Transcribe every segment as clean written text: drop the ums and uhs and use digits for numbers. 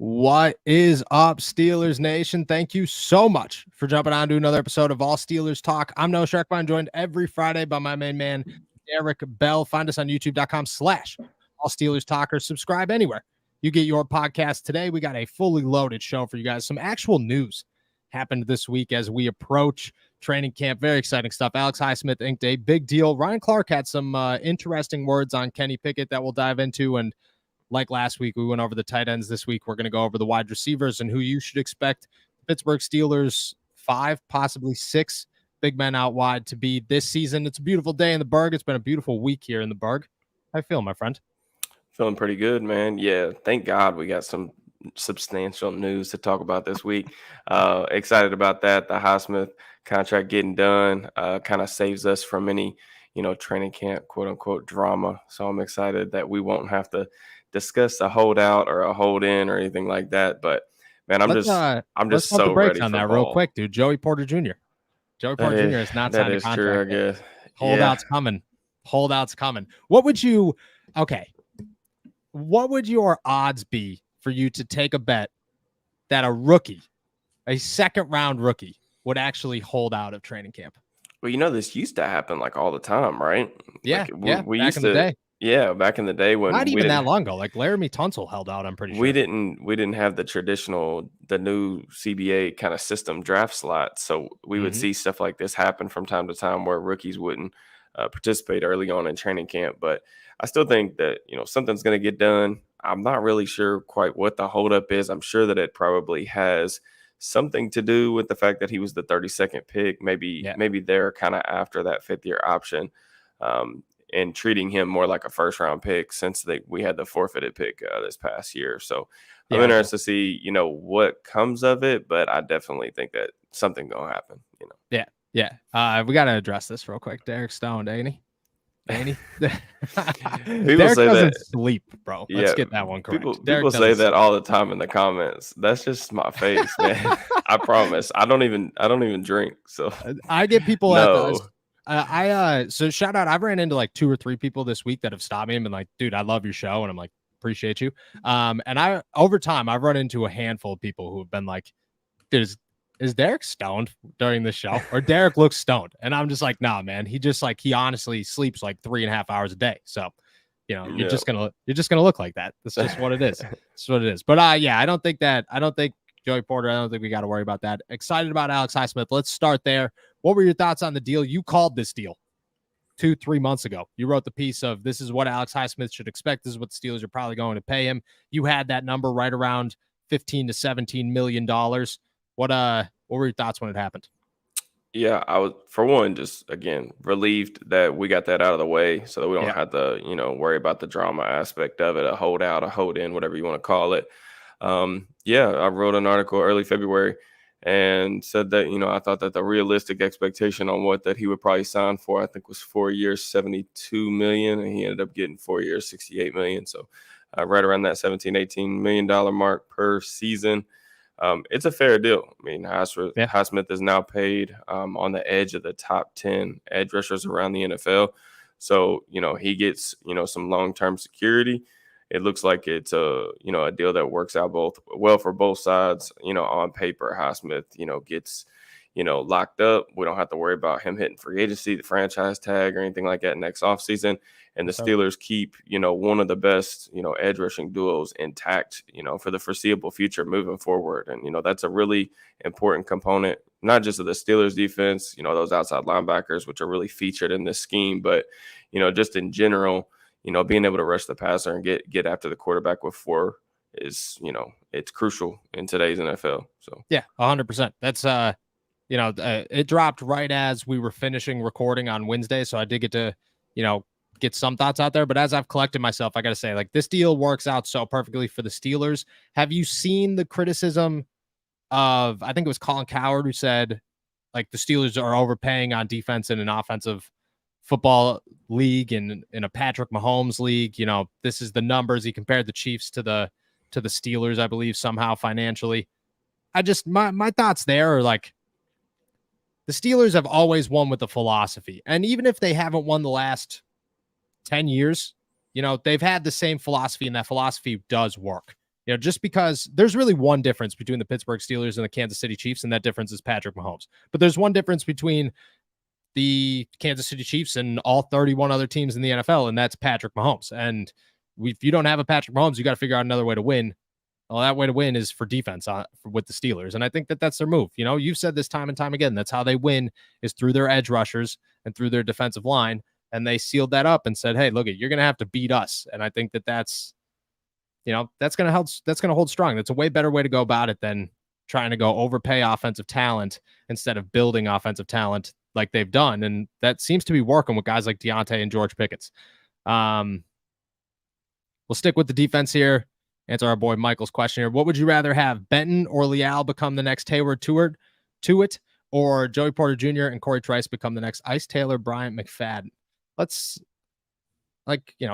What is up, Steelers Nation? Thank you so much for jumping on to another episode of All Steelers Talk. I'm Noah Sharkbine, joined every Friday by my main man, Derek Bell. Find us on youtube.com/All Steelers Talkers. Subscribe anywhere you get your podcast. Today, we got a fully loaded show for you guys. Some actual news happened this week as we approach training camp. Very exciting stuff. Alex Highsmith inked a big deal. Ryan Clark had some interesting words on Kenny Pickett that we'll dive into, and like last week, we went over the tight ends. This week, we're going to go over the wide receivers and who you should expect Pittsburgh Steelers 5, possibly 6 big men out wide to be this season. It's a beautiful day in the Burgh. It's been a beautiful week here in the Burgh. How you feel, my friend? Feeling pretty good, man. Yeah, thank God we got some substantial news to talk about this week. Excited about that. The Highsmith contract getting done kind of saves us from any, training camp, quote unquote, drama. So I'm excited that we won't have to discuss a holdout or a hold in or anything like that. But man, I'm just so ready on for that ball. real quick, dude. Joey Porter Jr. Joey Porter Jr. has not signed a contract. True, I guess. Holdout's coming. Holdout's coming. What would your odds be for you to take a bet that a rookie, a second-round rookie, would actually hold out of training camp? Well, this used to happen like all the time, right? Yeah, we back used in to. the day. Yeah, back in the day when not even that long ago, like Laramie Tunsil held out. I'm pretty sure we didn't have the new CBA kind of system draft slot, so we would see stuff like this happen from time to time where rookies wouldn't participate early on in training camp. But I still think that something's going to get done. I'm not really sure quite what the holdup is. I'm sure that it probably has something to do with the fact that he was the 32nd pick. Maybe they're kind of after that 5th-year option. And treating him more like a first-round pick since we had the forfeited pick this past year. So I'm interested to see, what comes of it, but I definitely think that something gonna happen. Yeah. We got to address this real quick. Derek's stoned, ain't he? People Derek say doesn't that sleep, bro. Let's get that one correct. People say that all the time in the comments. That's just my face, man. I promise. I don't even drink. So I get people so shout out. I've ran into like 2 or 3 people this week that have stopped me and been like, dude, I love your show. And I'm like, appreciate you. And over time, I've run into a handful of people who have been like, dude, is Derek stoned during the show? Or Derek looks stoned? And I'm just like, nah, man. He honestly sleeps like 3.5 hours a day. So, you're just gonna look like that. That's just what it is. That's what it is. But I don't think Joey Porter, I don't think we got to worry about that. Excited about Alex Highsmith. Let's start there. What were your thoughts on the deal? You called this deal 2-3 months ago. You wrote the piece of this is what Alex Highsmith should expect. This is what the Steelers are probably going to pay him. You had that number right around $15 to $17 million. What were your thoughts when it happened? Yeah, I was, for one, just again relieved that we got that out of the way, so that we don't have to, worry about the drama aspect of it, a holdout, a hold in, whatever you want to call it. I wrote an article early February and said that, I thought that the realistic expectation on what that he would probably sign for, I think was 4 years, $72 million, and he ended up getting 4 years, $68 million. So right around that $17-18 million mark per season. It's a fair deal. I mean, Highsmith is now paid on the edge of the top 10 edge rushers around the NFL. So, he gets, some long-term security. It looks like it's a deal that works out well for both sides. On paper, Highsmith, gets, locked up. We don't have to worry about him hitting free agency, the franchise tag, or anything like that next offseason. And the Steelers keep, one of the best, edge rushing duos intact, for the foreseeable future moving forward. And, that's a really important component, not just of the Steelers defense, those outside linebackers, which are really featured in this scheme, but, just in general, being able to rush the passer and get after the quarterback with 4 is, it's crucial in today's NFL. So, yeah, 100%. That's, it dropped right as we were finishing recording on Wednesday. So I did get to, get some thoughts out there. But as I've collected myself, I got to say, like, this deal works out so perfectly for the Steelers. Have you seen the criticism of, I think it was Colin Cowherd who said, like, the Steelers are overpaying on defense in an offensive football league and in a Patrick Mahomes league? This is the numbers. He compared the Chiefs to the Steelers, I believe, somehow financially. My thoughts there are like, the Steelers have always won with the philosophy. And even if they haven't won the last 10 years, they've had the same philosophy, and that philosophy does work. just because there's really one difference between the Pittsburgh Steelers and the Kansas City Chiefs, and that difference is Patrick Mahomes. But there's one difference between the Kansas City Chiefs and all 31 other teams in the NFL, and that's Patrick Mahomes. And if you don't have a Patrick Mahomes, you got to figure out another way to win. Well, that way to win is for defense with the Steelers. And I think that that's their move. You've said this time and time again. That's how they win, is through their edge rushers and through their defensive line. And they sealed that up and said, hey, look, you're going to have to beat us. And I think that that's going to help. That's going to hold strong. That's a way better way to go about it than trying to go overpay offensive talent instead of building offensive talent like they've done. And that seems to be working with guys like Deontay and George Pickett's. We'll stick with the defense here. Answer our boy Michael's question here. What would you rather have, Benton or Leal become the next Hayward Tuitt, or Joey Porter Jr. and Corey Trice become the next Ice Taylor, Bryant McFadden? Let's,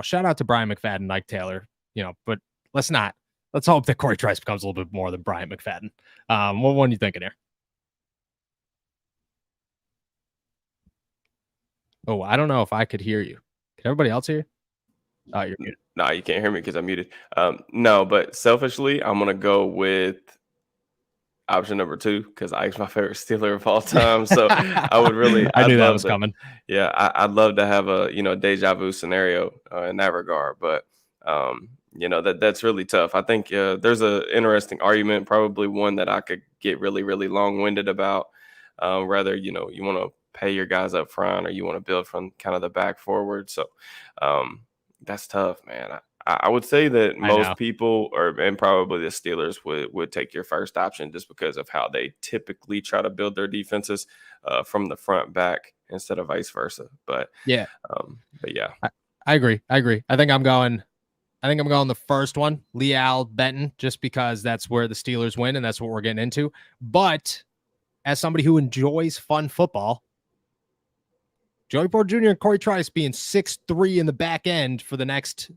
shout out to Bryant McFadden, Ike Taylor, but let's hope that Corey Trice becomes a little bit more than Bryant McFadden. What one are you thinking here? Oh, I don't know if I could hear you. Can everybody else hear you? Oh, you're muted. No, you can't hear me because I'm muted. No, but selfishly, I'm going to go with option number 2 because Ike's my favorite Steeler of all time. So I would really, I knew that was coming. Yeah, I'd love to have a deja vu scenario in that regard, but that's really tough. I think there's an interesting argument, probably one that I could get really, really long-winded about. Whether you want to pay your guys up front or you want to build from kind of the back forward. So that's tough, man. I would say that most people, and probably the Steelers, would take your first option just because of how they typically try to build their defenses from the front back instead of vice versa. But yeah, I agree. I think I'm going the first one, Leal Benton, just because that's where the Steelers win and that's what we're getting into. But as somebody who enjoys fun football, Joey Porter Jr. and Corey Trice being 6'3" in the back end for the next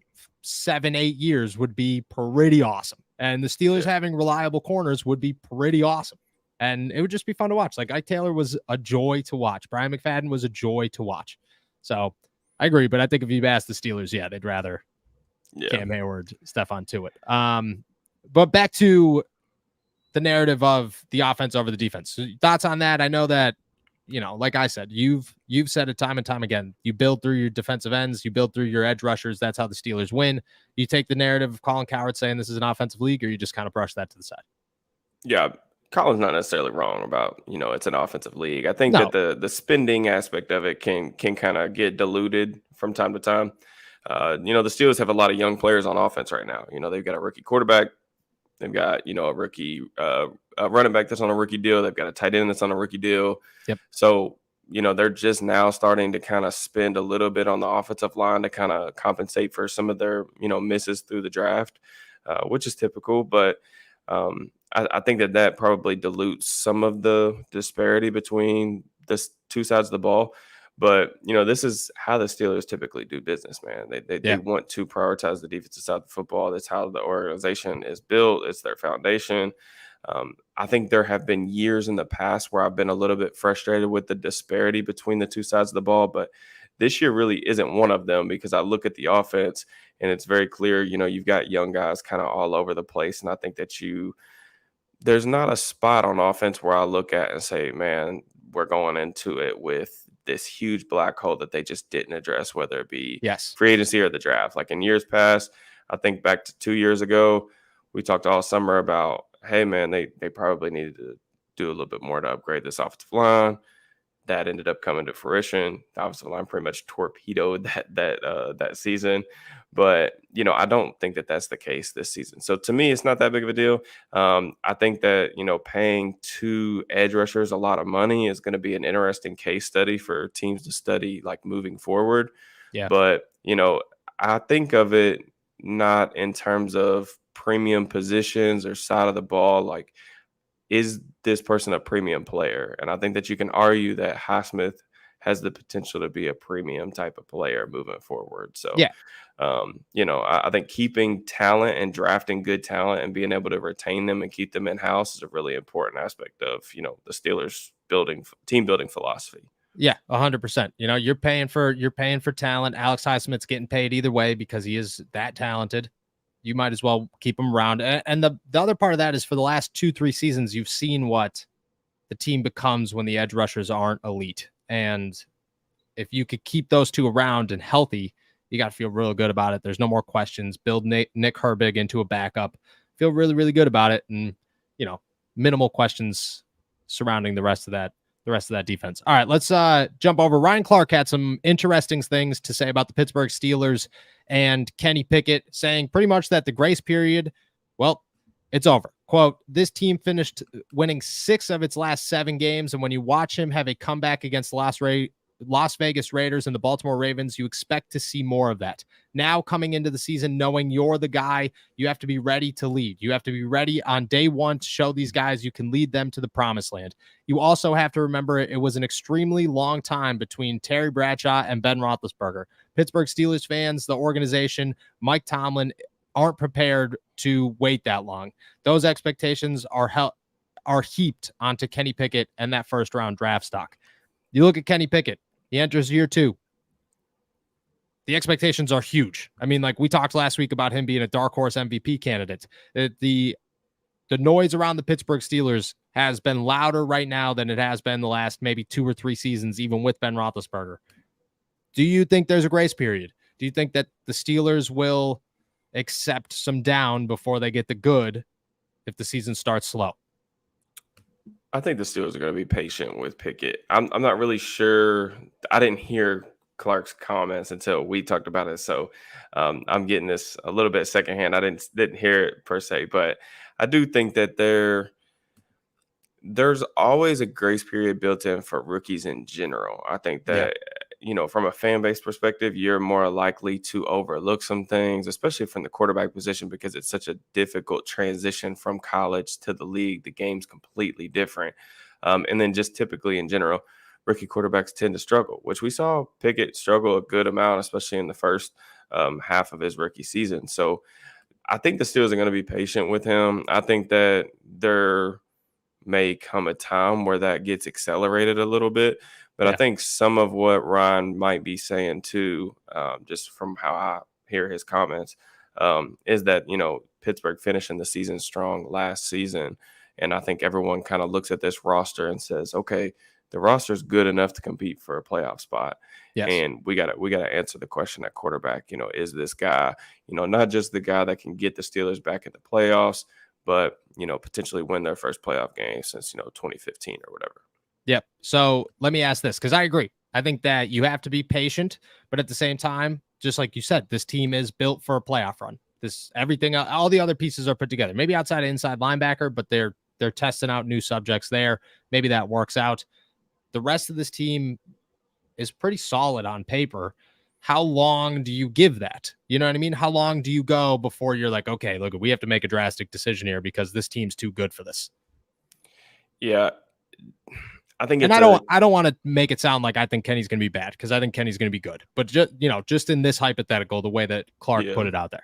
7-8 years would be pretty awesome. And the Steelers having reliable corners would be pretty awesome. And it would just be fun to watch. Like, Ike Taylor was a joy to watch. Brian McFadden was a joy to watch. So I agree. But I think if you ask the Steelers, they'd rather Cam Hayward, Stephon Tuitt. But back to the narrative of the offense over the defense. So thoughts on that? I know that, like I said, you've said it time and time again. You build through your defensive ends, you build through your edge rushers. That's how the Steelers win. You take the narrative of Colin Cowherd saying this is an offensive league, or you just kind of brush that to the side. Yeah, Colin's not necessarily wrong about, it's an offensive league. I think that the spending aspect of it can kind of get diluted from time to time. The Steelers have a lot of young players on offense right now. They've got a rookie quarterback. They've got, a rookie running back that's on a rookie deal. They've got a tight end that's on a rookie deal. Yep. So, they're just now starting to kind of spend a little bit on the offensive line to kind of compensate for some of their, misses through the draft, which is typical. But I think that probably dilutes some of the disparity between the two sides of the ball. But, this is how the Steelers typically do business, man. They want to prioritize the defensive side of the football. That's how the organization is built. It's their foundation. I think there have been years in the past where I've been a little bit frustrated with the disparity between the two sides of the ball. But this year really isn't one of them because I look at the offense and it's very clear, you've got young guys kind of all over the place. And I think that there's not a spot on offense where I look at and say, man, we're going into it with this huge black hole that they just didn't address, whether it be free agency or the draft. Like in years past, I think back to 2 years ago, we talked all summer about, hey, man, they probably needed to do a little bit more to upgrade this offensive line. That ended up coming to fruition. The offensive line pretty much torpedoed that season. But, I don't think that that's the case this season. So to me, it's not that big of a deal. I think that, paying 2 edge rushers a lot of money is going to be an interesting case study for teams to study, like moving forward. Yeah. But, I think of it not in terms of premium positions or side of the ball. Like, is this person a premium player? And I think that you can argue that Highsmith has the potential to be a premium type of player moving forward. So, I think keeping talent and drafting good talent and being able to retain them and keep them in-house is a really important aspect of, the Steelers team building philosophy. Yeah, 100%. You're paying for talent. Alex Highsmith's getting paid either way because he is that talented. you might as well keep him around. And the other part of that is for the last 2-3 seasons, you've seen what the team becomes when the edge rushers aren't elite. And if you could keep those two around and healthy, you got to feel real good about it. There's no more questions. Build Nick Herbig into a backup. Feel really, really good about it. And, minimal questions surrounding the rest of that defense. All right, let's jump over. Ryan Clark had some interesting things to say about the Pittsburgh Steelers and Kenny Pickett, saying pretty much that the grace period, well, it's over. Quote, this team finished winning 6 of its last 7 games, and when you watch him have a comeback against the Las Vegas Raiders and the Baltimore Ravens, you expect to see more of that. Now, coming into the season, knowing you're the guy, you have to be ready to lead. You have to be ready on day one to show these guys you can lead them to the promised land. You also have to remember it was an extremely long time between Terry Bradshaw and Ben Roethlisberger. Pittsburgh Steelers fans, the organization, Mike Tomlin, aren't prepared to wait that long. Those expectations are heaped onto Kenny Pickett and that first-round draft stock. You look at Kenny Pickett. He enters year 2. The expectations are huge. I mean, like we talked last week about him being a dark horse MVP candidate. The noise around the Pittsburgh Steelers has been louder right now than it has been the last maybe 2 or 3 seasons, even with Ben Roethlisberger. Do you think there's a grace period? Do you think that the Steelers will accept some down before they get the good if the season starts slow? I think the Steelers are going to be patient with Pickett. I'm not really sure. I didn't hear Clark's comments until we talked about it, so I'm getting this a little bit secondhand. I didn't hear it per se, but I do think that there's always a grace period built in for rookies in general. I think that from a fan base perspective, you're more likely to overlook some things, especially from the quarterback position, because it's such a difficult transition from college to the league. The game's completely different. And then just typically in general, rookie quarterbacks tend to struggle, which we saw Pickett struggle a good amount, especially in the first half of his rookie season. So I think the Steelers are going to be patient with him. I think that there may come a time where that gets accelerated a little bit. But I think some of what Ryan might be saying too, just from how I hear his comments, is that, Pittsburgh finishing the season strong last season. And I think everyone kind of looks at this roster and says, okay, the roster is good enough to compete for a playoff spot. Yes. And we got to answer the question at quarterback, is this guy, not just the guy that can get the Steelers back in the playoffs, but, potentially win their first playoff game since, 2015 or whatever. Yep. So let me ask this, because I agree. I think that you have to be patient, but at the same time, just like you said, this team is built for a playoff run. Everything, all the other pieces are put together. Maybe outside inside linebacker, but they're testing out new subjects there. Maybe that works out. The rest of this team is pretty solid on paper. How long do you give that? You know what I mean? How long do you go before you're like, okay, look, we have to make a drastic decision here because this team's too good for this? Yeah. I think I don't want to make it sound like I think Kenny's going to be bad, because I think Kenny's going to be good. But just in this hypothetical, the way that Clark put it out there.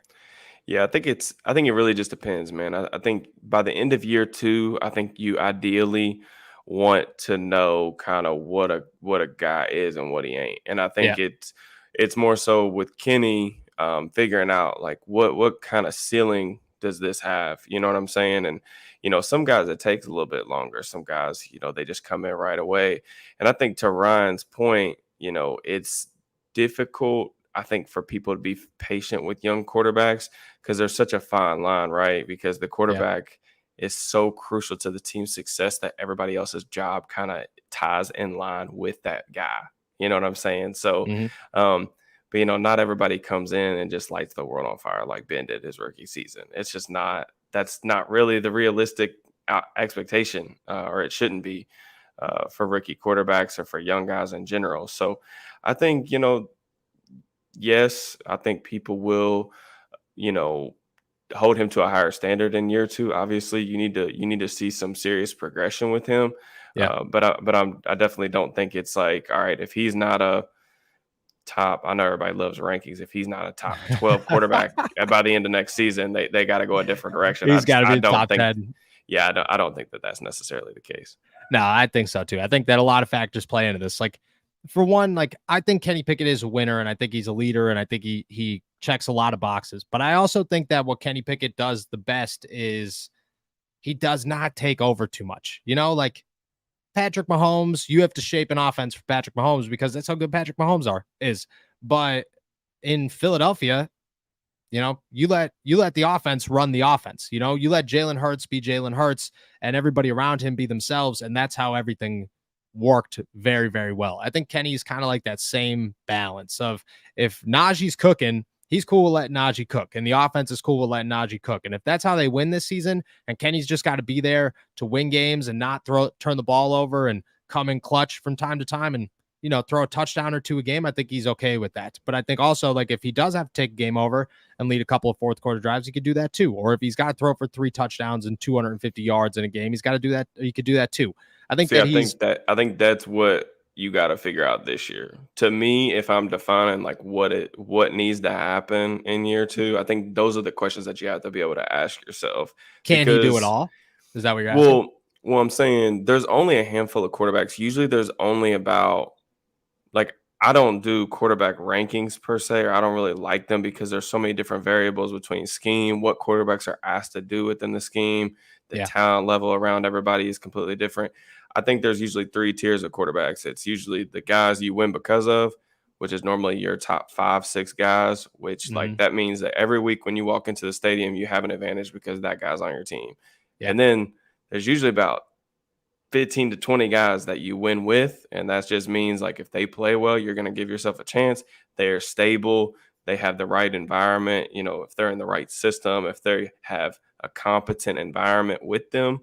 Yeah, I think it really just depends, man. I think by the end of year 2, I think you ideally want to know kind of what a guy is and what he ain't. And I think it's more so with Kenny figuring out like what kind of ceiling does this have? You know what I'm saying? And, some guys it takes a little bit longer. Some guys, they just come in right away. And I think to Ryan's point, it's difficult, I think, for people to be patient with young quarterbacks because there's such a fine line, right? Because the quarterback is so crucial to the team's success that everybody else's job kind of ties in line with that guy. You know what I'm saying? So, but, not everybody comes in and just lights the world on fire like Ben did his rookie season. It's just that's not really the realistic expectation, or it shouldn't be for rookie quarterbacks or for young guys in general. So I think, yes, I think people will, hold him to a higher standard in year 2. Obviously, you need to see some serious progression with him. But I definitely don't think it's like, all right, if he's not a top, I know everybody loves rankings. If he's not a top 12 quarterback by the end of next season, they got to go a different direction. He's got to be top 10. Yeah, I don't think that that's necessarily the case. No, I think so too. I think that a lot of factors play into this. Like, for one, like I think Kenny Pickett is a winner, and I think he's a leader, and I think he checks a lot of boxes. But I also think that what Kenny Pickett does the best is he does not take over too much. Like Patrick Mahomes, you have to shape an offense for Patrick Mahomes because that's how good Patrick Mahomes is. But in Philadelphia, you let the offense run the offense. You let Jalen Hurts be Jalen Hurts and everybody around him be themselves, and that's how everything worked very, very well. I think Kenny's kind of like that same balance of if Najee's cooking, he's cool with letting Najee cook, and the offense is cool with letting Najee cook. And if that's how they win this season, and Kenny's just got to be there to win games and not turn the ball over and come in clutch from time to time and throw a touchdown or two a game, I think he's okay with that. But I think also, like, if he does have to take a game over and lead a couple of fourth quarter drives, he could do that too. Or if he's got to throw for 3 touchdowns and 250 yards in a game, he's got to do that. He could do that too. I think I think that's what you got to figure out this year. To me, if I'm defining like what needs to happen in year 2, I think those are the questions that you have to be able to ask yourself. Can he do it all? Is that what you're asking? Well, I'm saying there's only a handful of quarterbacks. Usually there's only about, like, I don't do quarterback rankings per se, or I don't really like them because there's so many different variables between scheme, what quarterbacks are asked to do within the scheme, the talent level around everybody is completely different. I think there's usually 3 tiers of quarterbacks. It's usually the guys you win because of, which is normally your top 5, 6 guys, which like that means that every week when you walk into the stadium, you have an advantage because that guy's on your team. Yeah. And then there's usually about 15 to 20 guys that you win with, and that just means like if they play well, you're going to give yourself a chance. They're stable, they have the right environment, if they're in the right system, if they have a competent environment with them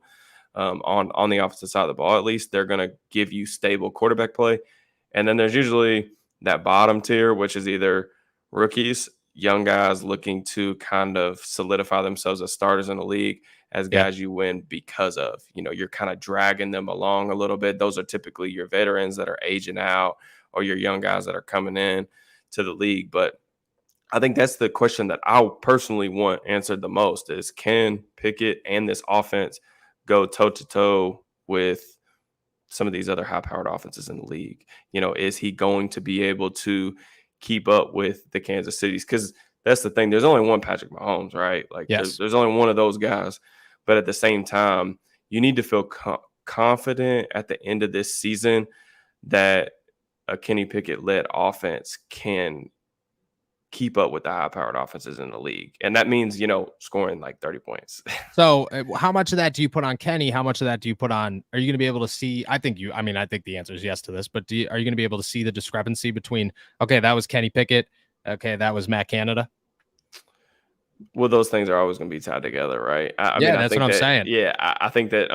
on the opposite side of the ball, at least they're going to give you stable quarterback play. And then there's usually that bottom tier, which is either rookies, young guys looking to kind of solidify themselves as starters in the league, as guys you win because of. You're kind of dragging them along a little bit. Those are typically your veterans that are aging out or your young guys that are coming in to the league. But I think that's the question that I personally want answered the most is, can Pickett and this offense go toe-to-toe with some of these other high-powered offenses in the league? Is he going to be able to keep up with the Kansas Cities? Because that's the thing. There's only one Patrick Mahomes, right? Like, there's only one of those guys. But at the same time, you need to feel confident at the end of this season that a Kenny Pickett-led offense can keep up with the high-powered offenses in the league. And that means, scoring like 30 points. So how much of that do you put on Kenny? How much of that do you put on, are you going to be able to see, I think the answer is yes to this, but are you going to be able to see the discrepancy between, okay, that was Kenny Pickett, okay, that was Matt Canada? Well, those things are always going to be tied together, right? That's what I'm saying. Yeah, I think that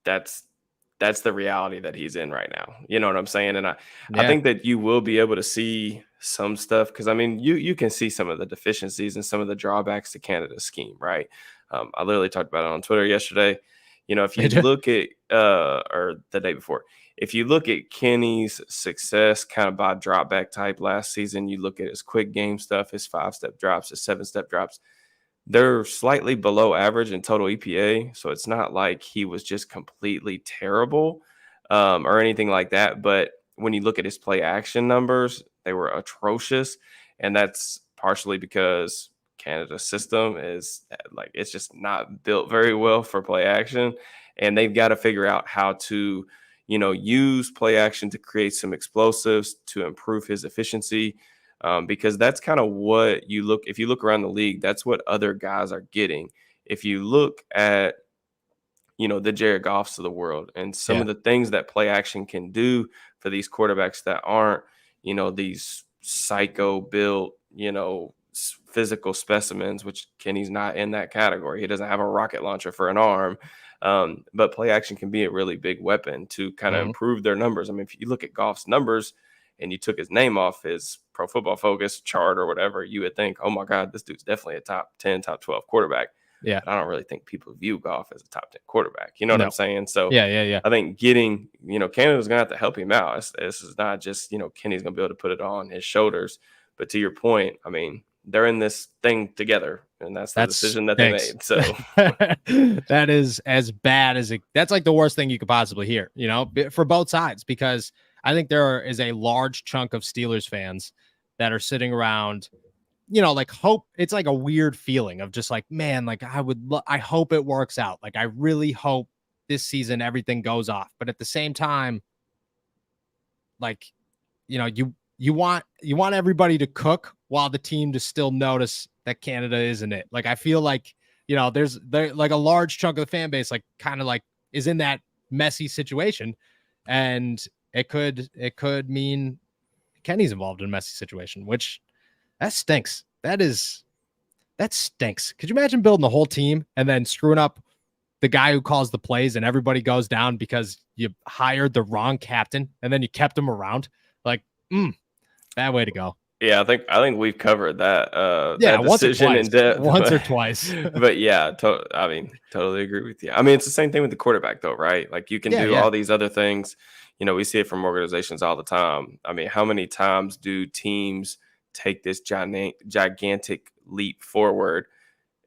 that's the reality that he's in right now. You know what I'm saying? And I think that you will be able to see some stuff because, you can see some of the deficiencies and some of the drawbacks to Canada's scheme, right? I literally talked about it on Twitter yesterday. If you look at or the day before, if you look at Kenny's success kind of by drop back type last season, you look at his quick game stuff, his 5-step drops, his 7-step drops. They're slightly below average in total EPA, so it's not like he was just completely terrible or anything like that. But when you look at his play action numbers, they were atrocious, and that's partially because Canada's system is like it's just not built very well for play action, and they've got to figure out how to use play action to create some explosives to improve his efficiency. Because that's kind of what if you look around the league, that's what other guys are getting. If you look at, the Jared Goffs of the world and some of the things that play action can do for these quarterbacks that aren't, these psycho built, physical specimens, which Kenny's not in that category. He doesn't have a rocket launcher for an arm. But play action can be a really big weapon to kind of improve their numbers. If you look at Goff's numbers, and you took his name off his Pro Football Focus chart or whatever, you would think, oh my God, this dude's definitely a top 10, top 12 quarterback. Yeah. But I don't really think people view Goff as a top 10 quarterback. You know what I'm saying? So I think getting, Canada's going to have to help him out. This is not just, Kenny's going to be able to put it on his shoulders. But to your point, they're in this thing together, and that's the decision that they made. So that is as bad as that's like the worst thing you could possibly hear, for both sides, because I think there is a large chunk of Steelers fans that are sitting around like hope. It's like a weird feeling of just like, man, like I hope it works out. Like I really hope this season everything goes off. But at the same time, like, you want everybody to cook while the team to still notice that Canada isn't it. Like I feel like, there's like a large chunk of the fan base like kind of like is in that messy situation, and it could mean Kenny's involved in a messy situation, which that stinks. That stinks. Could you imagine building the whole team and then screwing up the guy who calls the plays and everybody goes down because you hired the wrong captain and then you kept him around? Like, bad way to go. Yeah, I think we've covered that Yeah, that decision in depth. Once or twice. But yeah, I mean, totally agree with you. I mean, it's the same thing with the quarterback though, right? Like you can do all these other things. We see it from organizations all the time. I mean, how many times do teams take this gigantic leap forward,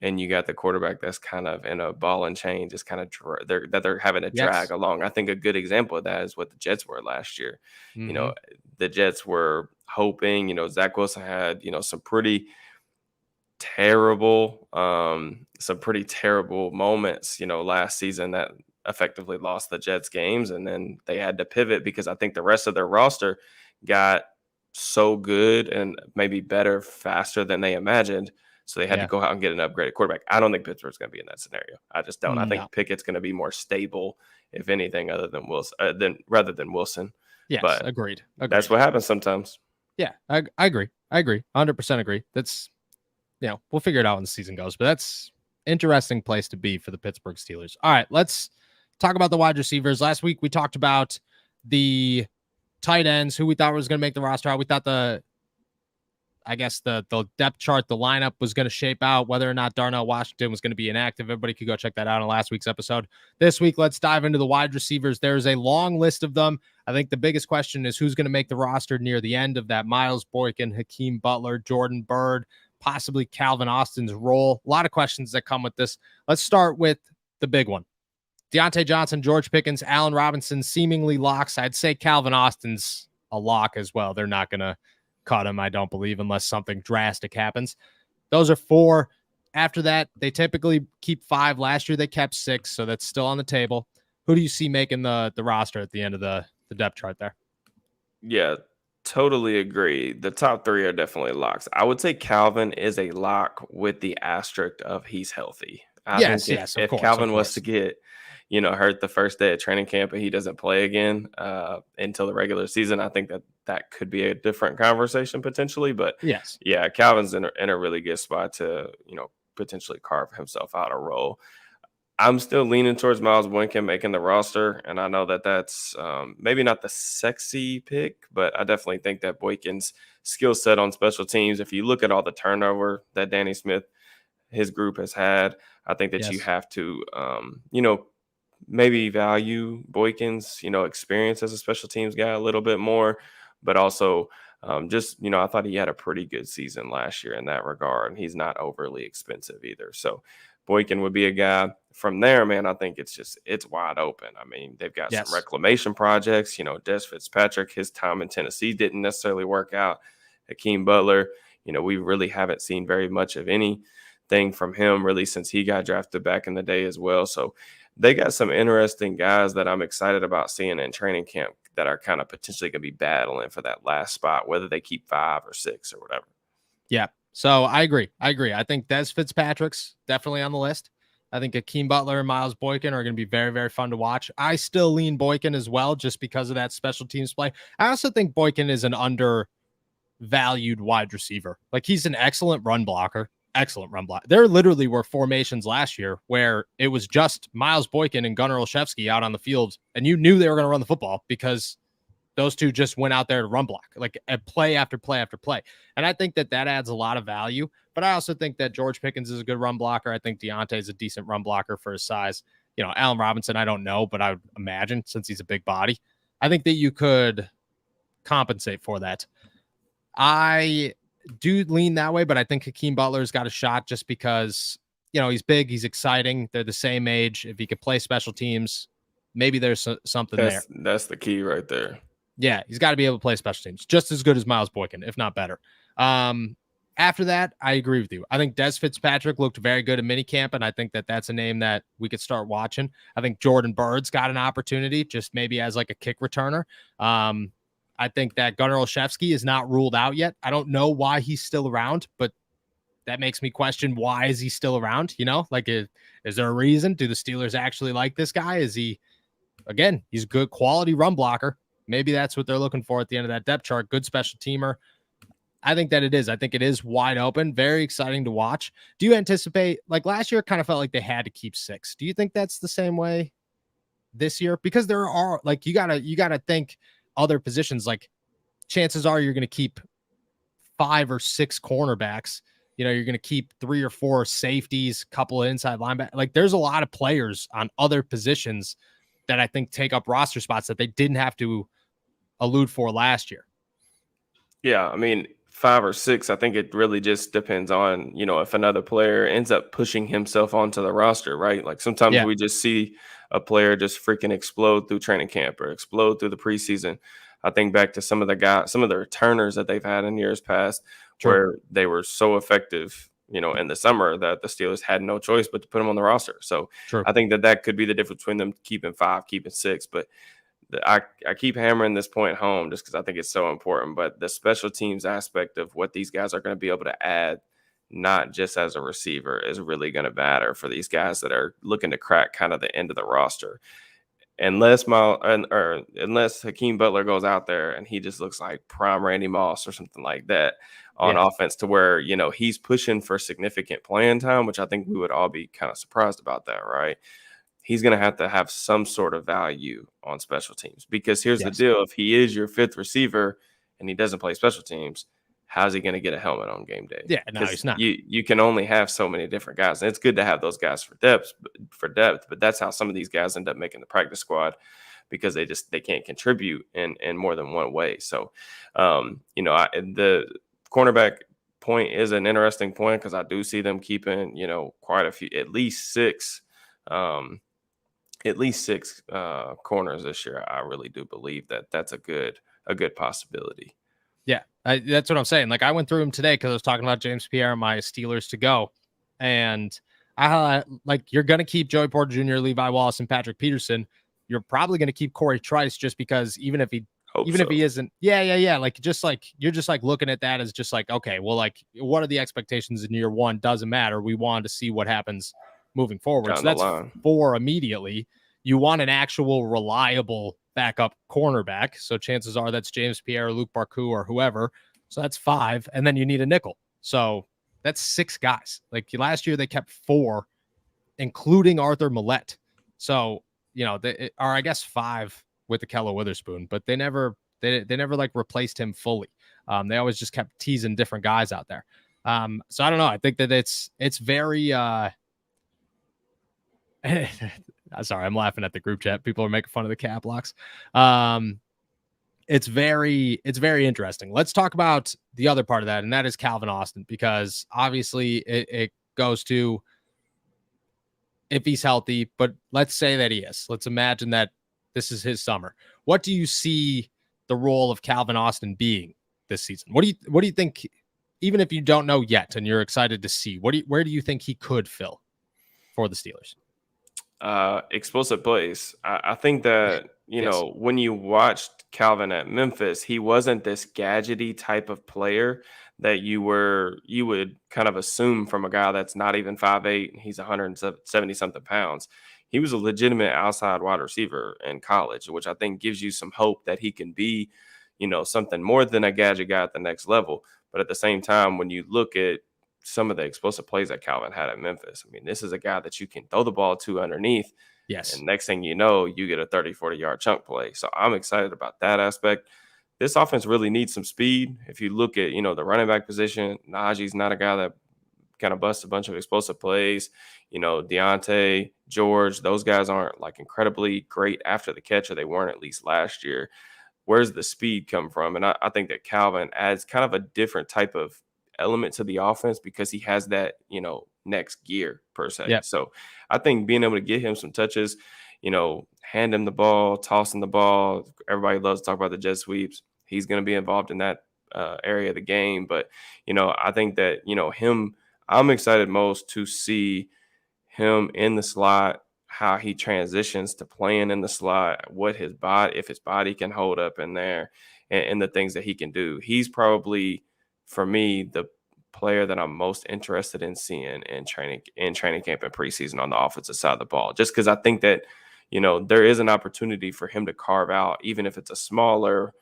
and you got the quarterback that's kind of in a ball and chain, just kind of they're having to drag along. I think a good example of that is what the Jets were last year. Mm-hmm. The Jets were hoping, Zach Wilson had, some pretty terrible moments, last season that effectively lost the Jets games. And then they had to pivot because I think the rest of their roster got so good and maybe better faster than they imagined. So they had to go out and get an upgraded quarterback. I don't think Pittsburgh's going to be in that scenario. I just don't. I think Pickett's going to be more stable, if anything, other than Wilson, rather than Wilson. Yes, but agreed. That's what happens sometimes. Yeah, I agree. 100% agree. That's, we'll figure it out when the season goes. But that's interesting place to be for the Pittsburgh Steelers. All right, let's talk about the wide receivers. Last week we talked about the tight ends, who we thought was going to make the roster. We thought the depth chart, the lineup was going to shape out, whether or not Darnell Washington was going to be inactive. Everybody could go check that out on last week's episode. This week, let's dive into the wide receivers. There's a long list of them. I think the biggest question is who's going to make the roster near the end of that. Miles Boykin, Hakeem Butler, Jordan Byrd, possibly Calvin Austin's role. A lot of questions that come with this. Let's start with the big one. Deontay Johnson, George Pickens, Allen Robinson, seemingly locks. I'd say Calvin Austin's a lock as well. They're not going to cut him, I don't believe, unless something drastic happens. Those are 4. After that, they typically keep 5. Last year, they kept 6, so that's still on the table. Who do you see making the roster at the end of the depth chart there? Yeah, totally agree. The top 3 are definitely locks. I would say Calvin is a lock with the asterisk of he's healthy. Yes, if Calvin was to get hurt the first day of training camp and he doesn't play again until the regular season, I think that could be a different conversation potentially. But yes, yeah, Calvin's in a really good spot to, potentially carve himself out a role. I'm still leaning towards Miles Boykin making the roster, and I know that that's maybe not the sexy pick, but I definitely think that Boykin's skill set on special teams, if you look at all the turnover that Danny Smith, his group has had, I think that you have to, maybe value Boykin's, experience as a special teams guy a little bit more, but also I thought he had a pretty good season last year in that regard, and he's not overly expensive either. So Boykin would be a guy. From there, man, I think it's wide open. I mean, they've got some reclamation projects, Des Fitzpatrick, his time in Tennessee didn't necessarily work out. Hakeem Butler, we really haven't seen very much of anything from him really since he got drafted back in the day as well. So they got some interesting guys that I'm excited about seeing in training camp that are kind of potentially going to be battling for that last spot, whether they keep 5 or 6 or whatever. Yeah. So I agree. I think Des Fitzpatrick's definitely on the list. I think Hakeem Butler and Miles Boykin are going to be very, very fun to watch. I still lean Boykin as well, just because of that special teams play. I also think Boykin is an undervalued wide receiver. Like, he's an excellent run blocker. There literally were formations last year where it was just Miles Boykin and Gunnar Olszewski out on the field, and you knew they were going to run the football because those two just went out there to run block, like at play after play after play. And I think that adds a lot of value. But I also think that George Pickens is a good run blocker. I think Deontay is a decent run blocker for his size. Allen Robinson, I don't know, but I would imagine, since he's a big body, I think that you could compensate for that. I do lean that way, but I think Hakeem Butler's got a shot just because, he's big, he's exciting. They're the same age. If he could play special teams, maybe there's something there. That's the key right there. Yeah, he's got to be able to play special teams just as good as Miles Boykin, if not better. After that, I agree with you. I think Des Fitzpatrick looked very good in minicamp, and I think that that's a name that we could start watching. I think Jordan Bird's got an opportunity, just maybe as like a kick returner. I think that Gunnar Olszewski is not ruled out yet. I don't know why he's still around, but that makes me question, why is he still around? You know, like, is there a reason? Do the Steelers actually like this guy? Is he, again, he's a good quality run blocker. Maybe that's what they're looking for at the end of that depth chart. Good special teamer. I think that it is. I think it is wide open. Very exciting to watch. Do you anticipate, like last year, kind of felt like they had to keep 6. Do you think that's the same way this year? Because there are, like, you gotta think other positions. Like, chances are you're going to keep 5 or 6 cornerbacks. You know, you're going to keep 3 or 4 safeties, couple of inside linebackers. Like, there's a lot of players on other positions that I think take up roster spots that they didn't have to allude for last year. Yeah, I mean, 5 or 6, I think it really just depends on, if another player ends up pushing himself onto the roster, right? Like sometimes we just see a player just freaking explode through training camp or explode through the preseason. I think back to some of the returners that they've had in years past where they were so effective, in the summer that the Steelers had no choice but to put them on the roster. So I think that could be the difference between them keeping 5, keeping 6. But I keep hammering this point home just because I think it's so important. But the special teams aspect of what these guys are going to be able to add, not just as a receiver, is really going to matter for these guys that are looking to crack kind of the end of the roster. Unless Hakeem Butler goes out there and he just looks like prime Randy Moss or something like that on offense, to where, he's pushing for significant playing time, which I think we would all be kind of surprised about that, right? He's going to have some sort of value on special teams, because here's the deal. If he is your 5th receiver and he doesn't play special teams, how's he going to get a helmet on game day? Yeah, no, he's not. You can only have so many different guys, and it's good to have those guys for depth. But that's how some of these guys end up making the practice squad, because they can't contribute in more than one way. So, the cornerback point is an interesting point, because I do see them keeping quite a few, at least 6. At least 6 corners this year. I really do believe that that's a good possibility. Yeah, that's what I'm saying. Like, I went through them today because I was talking about James Pierre and my Steelers to go. And you're going to keep Joey Porter Jr., Levi Wallace, and Patrick Peterson. You're probably going to keep Corey Trice, just because even if he isn't. Yeah. Like, you're just like looking at that as just like, okay, well, like, what are the expectations in year 1? Doesn't matter. We wanted to see what happens moving forward. So that's 4 immediately. You want an actual reliable backup cornerback. So chances are that's James Pierre, Luke Barku, or whoever. So that's 5. And then you need a nickel. So that's 6 guys. Like, last year they kept 4, including Arthur Millette. So, they are, I guess, 5 with the Kello Witherspoon, but they never like replaced him fully. They always just kept teasing different guys out there. So I don't know. I think that it's very, sorry, I'm laughing at the group chat. People are making fun of the cap locks. It's very interesting. Let's talk about the other part of that, and that is Calvin Austin, because obviously it goes to if he's healthy, but let's say that he is. Let's imagine that this is his summer. What do you see the role of Calvin Austin being this season? What do you think, even if you don't know yet and you're excited to see, where do you think he could fill for the Steelers? Explosive plays. I think that, when you watched Calvin at Memphis, he wasn't this gadgety type of player that you would kind of assume from a guy that's not even 5'8", and he's 170 something pounds. He was a legitimate outside wide receiver in college, which I think gives you some hope that he can be, something more than a gadget guy at the next level. But at the same time, when you look at some of the explosive plays that Calvin had at Memphis, I mean, this is a guy that you can throw the ball to underneath. Yes. And next thing you know, you get a 30, 40-yard chunk play. So I'm excited about that aspect. This offense really needs some speed. If you look at, the running back position, Najee's not a guy that kind of busts a bunch of explosive plays. Deontay, George, those guys aren't like incredibly great after the catch, or they weren't at least last year. Where's the speed come from? And I think that Calvin adds kind of a different type of element to the offense, because he has that, next gear per se. Yep. So I think being able to get him some touches, hand him the ball, toss him the ball. Everybody loves to talk about the jet sweeps. He's going to be involved in that area of the game. But, I think that, I'm excited most to see him in the slot, how he transitions to playing in the slot, if his body can hold up in there, and the things that he can do. He's probably, for me, the player that I'm most interested in seeing in training camp and preseason on the offensive side of the ball, just because I think that, there is an opportunity for him to carve out, even if it's a smaller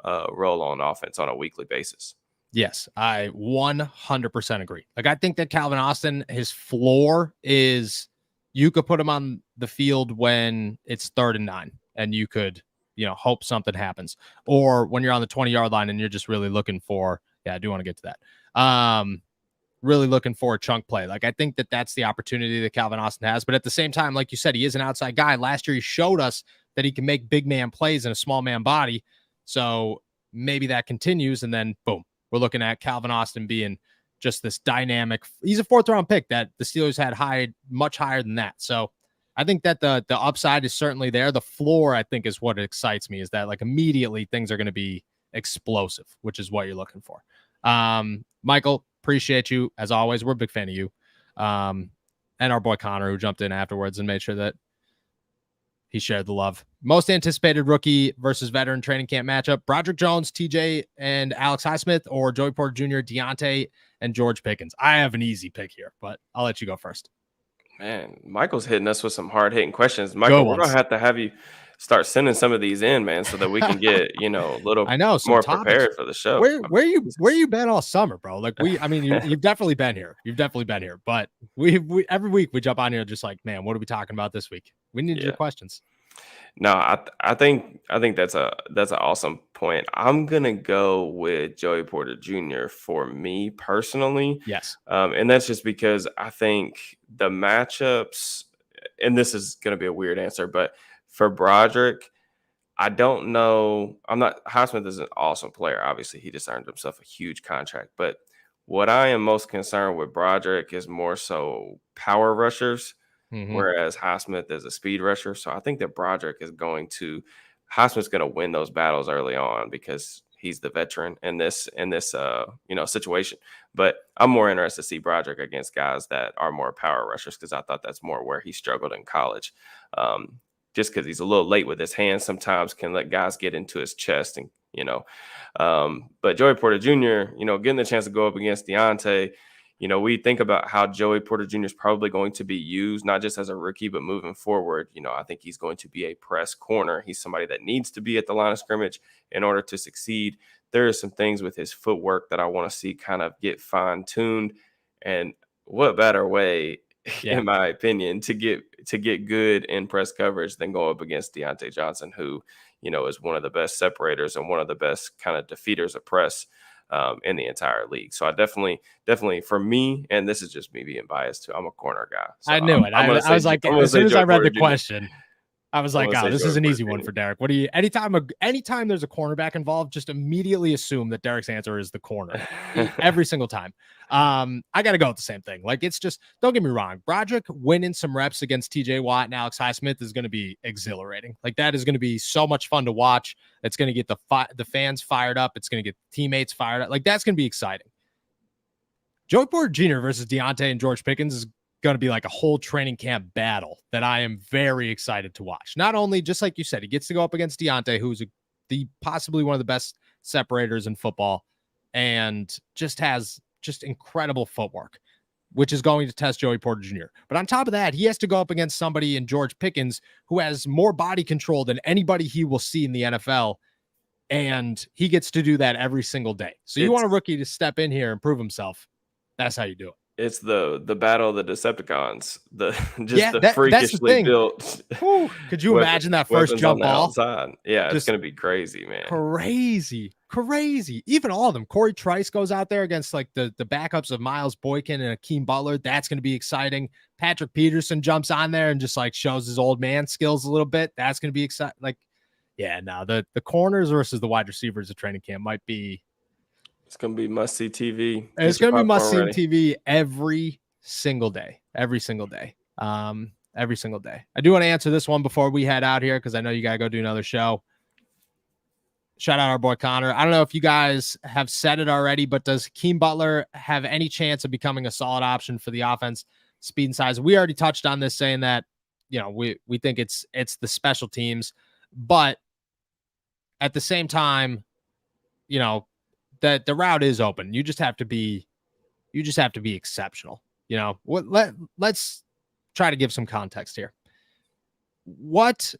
role on offense on a weekly basis. Yes, I 100% agree. Like, I think that Calvin Austin, his floor is, you could put him on the field when it's 3rd and 9, and you could, hope something happens. Or when you're on the 20-yard line and you're just really looking for, I do want to get to that. Really looking for a chunk play. Like, I think that that's the opportunity that Calvin Austin has. But at the same time, like you said, he is an outside guy. Last year, he showed us that he can make big man plays in a small man body. So maybe that continues, and then boom, we're looking at Calvin Austin being just this dynamic. He's a 4th-round pick that the Steelers had much higher than that. So I think that the upside is certainly there. The floor, I think, is what excites me, is that like immediately things are going to be explosive, which is what you're looking for. Michael, appreciate you as always. We're a big fan of you. And our boy Connor, who jumped in afterwards and made sure that he shared the love. Most anticipated rookie versus veteran training camp matchup: Broderick Jones, TJ, and Alex Highsmith, or Joey Porter Jr., Deontay, and George Pickens. I have an easy pick here, but I'll let you go first. Man, Michael's hitting us with some hard-hitting questions. Michael, we're going to have you start sending some of these in, man, so that we can get, a little more prepared for the show. Where you been all summer, bro? Like, you've definitely been here. But we every week we jump on here just like, man, what are we talking about this week? We need your questions. No, I think that's an awesome point. I'm gonna go with Joey Porter Jr. for me personally. Yes. And that's just because I think the matchups, and this is gonna be a weird answer, but for Broderick, I don't know. Highsmith is an awesome player. Obviously, he just earned himself a huge contract. But what I am most concerned with Broderick is more so power rushers. Whereas Highsmith is a speed rusher. So I think that Highsmith's going to win those battles early on because he's the veteran in this situation. But I'm more interested to see Broderick against guys that are more power rushers, because I thought that's more where he struggled in college. Just because he's a little late with his hands, sometimes can let guys get into his chest, and but Joey Porter Jr., getting the chance to go up against Deontay. We think about how Joey Porter Jr. is probably going to be used, not just as a rookie, but moving forward. I think he's going to be a press corner. He's somebody that needs to be at the line of scrimmage in order to succeed. There are some things with his footwork that I want to see kind of get fine-tuned. And what better way, in my opinion, to get good in press coverage than go up against Deontay Johnson, who, is one of the best separators and one of the best kind of defeaters of press in the entire league. So I definitely for me, and this is just me being biased too, I'm a corner guy. So I knew it. I was like, as soon as I read the question, I was like, oh, this is an easy one for Derek. What do you, anytime there's a cornerback involved, just immediately assume that Derek's answer is the corner every single time. I got to go with the same thing. Like, it's just, don't get me wrong, Broderick winning some reps against TJ Watt and Alex Highsmith is going to be exhilarating. Like, that is going to be so much fun to watch. It's going to get the fans fired up. It's going to get teammates fired up. Like, that's going to be exciting. Joey Porter Jr. versus Deontay and George Pickens is going to be like a whole training camp battle that I am very excited to watch. Not only, just like you said, he gets to go up against Deontay, who's possibly one of the best separators in football, and just has incredible footwork, which is going to test Joey Porter Jr. But on top of that, he has to go up against somebody in George Pickens who has more body control than anybody he will see in the NFL, and he gets to do that every single day. So you want a rookie to step in here and prove himself. That's how you do it. It's the battle of the Decepticons. The freakishly built. Could you imagine that first jump ball? Outside. Yeah, it's gonna be crazy, man. Crazy. Even all of them. Corey Trice goes out there against like the backups of Miles Boykin and Hakeem Butler. That's gonna be exciting. Patrick Peterson jumps on there and just like shows his old man skills a little bit. That's gonna be exciting. Like, yeah, no, the corners versus the wide receivers at training camp might be. It's going to be must-see TV. It's going to be must-see TV every single day. Every single day. I do want to answer this one before we head out here because I know you got to go do another show. Shout out our boy Connor. I don't know if you guys have said it already, but does Hakeem Butler have any chance of becoming a solid option for the offense, speed and size? We already touched on this, saying that, we think it's the special teams, but at the same time, that the route is open. You just have to be exceptional. Let's try to give some context here. What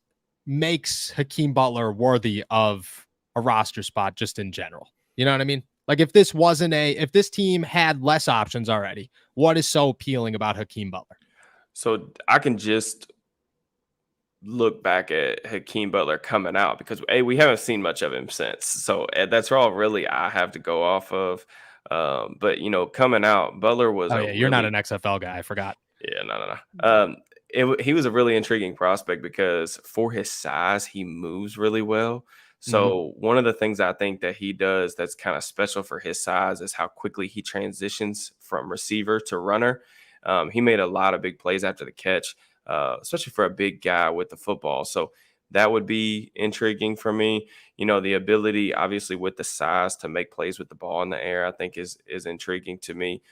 makes Hakeem Butler worthy of a roster spot just in general? You know what I mean? Like, if this team had less options already, what is so appealing about Hakeem Butler? So I can just look back at Hakeem Butler coming out because we haven't seen much of him since. So that's all really I have to go off of. But coming out, Butler was. Oh yeah, you're not an XFL guy. I forgot. Yeah, no. He was a really intriguing prospect because for his size, he moves really well. So one of the things I think that he does that's kind of special for his size is how quickly he transitions from receiver to runner. He made a lot of big plays after the catch, especially for a big guy with the football. So that would be intriguing for me. The ability, obviously, with the size to make plays with the ball in the air, I think is intriguing to me.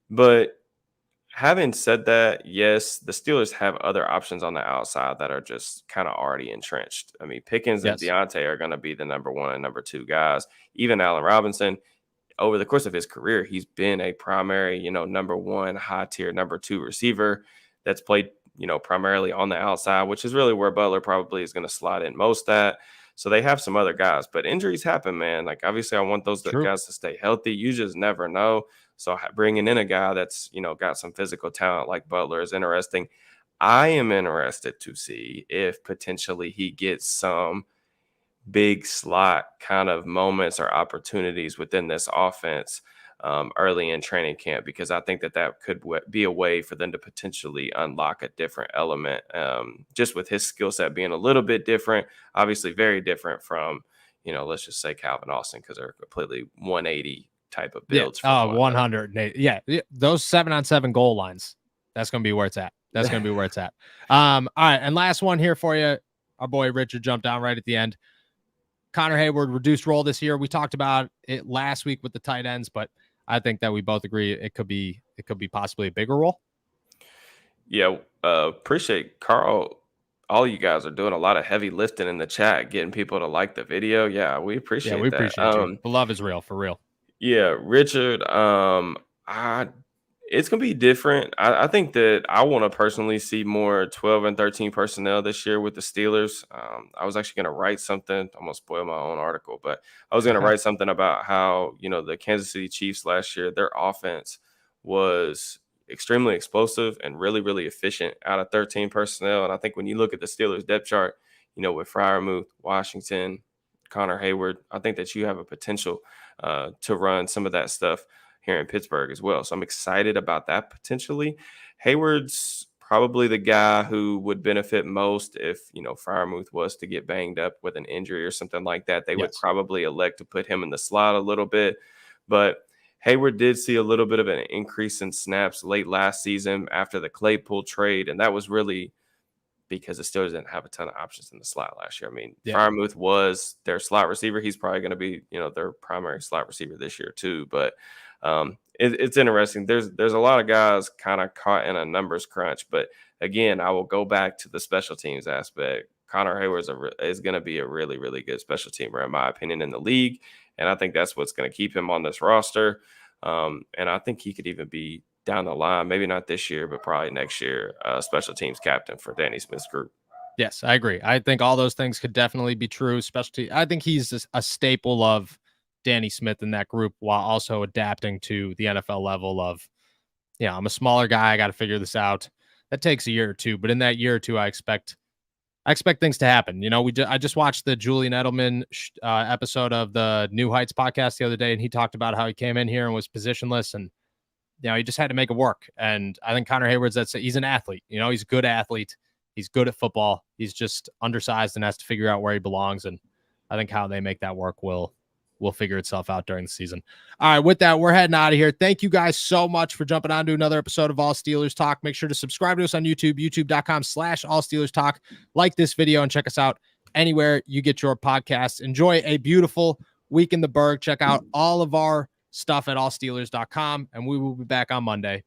But having said that, yes, the Steelers have other options on the outside that are just kind of already entrenched. I mean, Pickens and Deontay are going to be the number 1 and number 2 guys. Even Allen Robinson, over the course of his career, he's been a primary, number 1, high tier, number 2 receiver that's played, primarily on the outside, which is really where Butler probably is going to slide in most at. So they have some other guys, but injuries happen, man. Like, obviously, I want those guys to stay healthy. You just never know. So bringing in a guy that's, got some physical talent like Butler is interesting. I am interested to see if potentially he gets some big slot kind of moments or opportunities within this offense early in training camp, because I think that could be a way for them to potentially unlock a different element, just with his skill set being a little bit different, obviously very different from, let's just say Calvin Austin, because they're completely 180 type of builds. Yeah. 108. Yeah. Those 7-on-7 goal lines, that's going to be where it's at. All right. And last one here for you. Our boy Richard jumped down right at the end. Connor Hayward, reduced role this year. We talked about it last week with the tight ends, but I think that we both agree it could be possibly a bigger role. Yeah. Appreciate Carl. All you guys are doing a lot of heavy lifting in the chat, getting people to like the video. Yeah, we appreciate that. Yeah, we appreciate you. The love is real, for real. Yeah, Richard, it's going to be different. I think that I want to personally see more 12 and 13 personnel this year with the Steelers. I was actually going to write something. I'm going to spoil my own article, but I was going to write something about how, the Kansas City Chiefs last year, their offense was extremely explosive and really, really efficient out of 13 personnel. And I think when you look at the Steelers depth chart, with Freiermuth, Washington, Connor Hayward, I think that you have a potential to run some of that stuff here in Pittsburgh as well. So I'm excited about that potentially. Hayward's probably the guy who would benefit most if, Freiermuth was to get banged up with an injury or something like that. They would probably elect to put him in the slot a little bit. But Hayward did see a little bit of an increase in snaps late last season after the Claypool trade, and that was really because the Steelers didn't have a ton of options in the slot last year. I mean, Freiermuth was their slot receiver. He's probably going to be, their primary slot receiver this year too. But it's interesting. There's a lot of guys kind of caught in a numbers crunch. But again, I will go back to the special teams aspect. Connor Hayward is going to be a really, really good special teamer, in my opinion, in the league. And I think that's what's going to keep him on this roster. And I think he could even be down the line, maybe not this year, but probably next year, special teams captain for Danny Smith's group. Yes, I agree. I think all those things could definitely be true. I think he's a staple of Danny Smith in that group, while also adapting to the NFL level of, I'm a smaller guy. I got to figure this out. That takes a year or two, but in that year or two, I expect things to happen. I just watched the Julian Edelman episode of the New Heights podcast the other day, and he talked about how he came in here and was positionless, and he just had to make it work. And I think Connor Hayward's he's an athlete. He's a good athlete. He's good at football. He's just undersized and has to figure out where he belongs. And I think how they make that work will figure itself out during the season. All right, with that, we're heading out of here. Thank you guys so much for jumping on to another episode of All Steelers Talk. Make sure to subscribe to us on YouTube, youtube.com/All Steelers Talk. Like this video and check us out anywhere you get your podcasts. Enjoy a beautiful week in the Berg. Check out all of our stuff at allsteelers.com, and we will be back on Monday.